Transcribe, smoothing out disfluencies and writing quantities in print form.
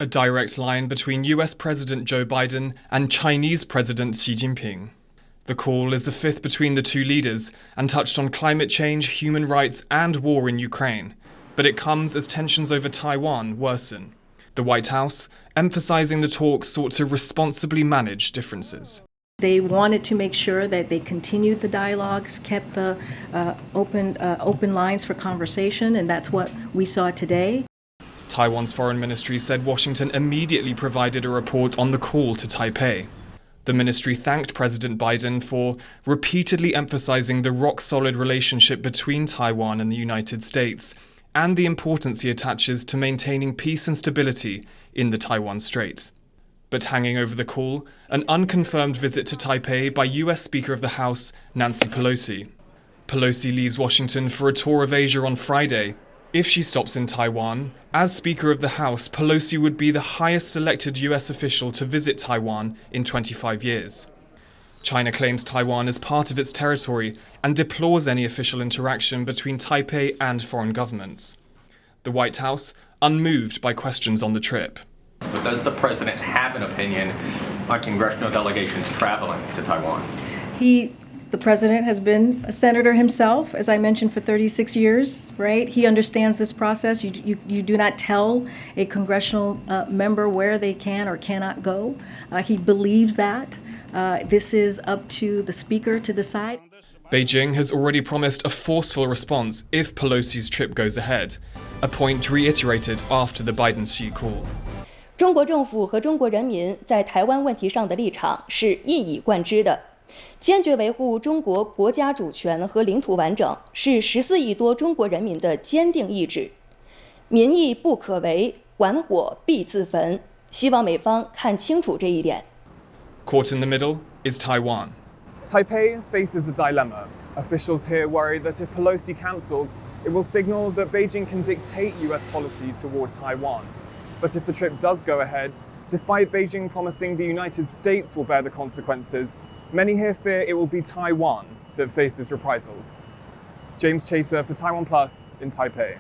a direct line between US President Joe Biden and Chinese President Xi Jinping. The call is the fifth between the two leaders and touched on climate change, human rights, and war in Ukraine. But it comes as tensions over Taiwan worsen. The White House, emphasizing the talks sought to responsibly manage differences. They wanted to make sure that they continued the dialogues, kept the open lines for conversation, and that's what we saw today. Taiwan's foreign ministry said Washington immediately provided a report on the call to Taipei. The ministry thanked President Biden for repeatedly emphasizing the rock-solid relationship between Taiwan and the United States and the importance he attaches to maintaining peace and stability in the Taiwan Strait. But hanging over the call, an unconfirmed visit to Taipei by US Speaker of the House Nancy Pelosi. Pelosi leaves Washington for a tour of Asia on Friday. If she stops in Taiwan, as Speaker of the House, Pelosi would be the highest selected US official to visit Taiwan in 25 years. China claims Taiwan as part of its territory and deplores any official interaction between Taipei and foreign governments. The White House, unmoved by questions on the trip. But does the president have an opinion on congressional delegations traveling to Taiwan? The president has been a senator himself, as I mentioned, for 36 years, right? He understands this process. You do not tell a congressional member where they can or cannot go. He believes that. This is up to the speaker to decide. Beijing has already promised a forceful response if Pelosi's trip goes ahead, a point reiterated after the BidenXi Call. 中国政府和中国人民在台湾问题上的立场是一以贯之的，坚决维护中国国家主权和领土完整是14亿多中国人民的坚定意志。民意不可违，玩火必自焚。希望美方看清楚这一点。Caught in the middle is Taiwan. Taipei faces a dilemma. Officials here worry that if Pelosi cancels, it will signal that Beijing can dictate US policy toward Taiwan. But if the trip does go ahead, despite Beijing promising the United States will bear the consequences, many here fear it will be Taiwan that faces reprisals. James Chater for TaiwanPlus in Taipei.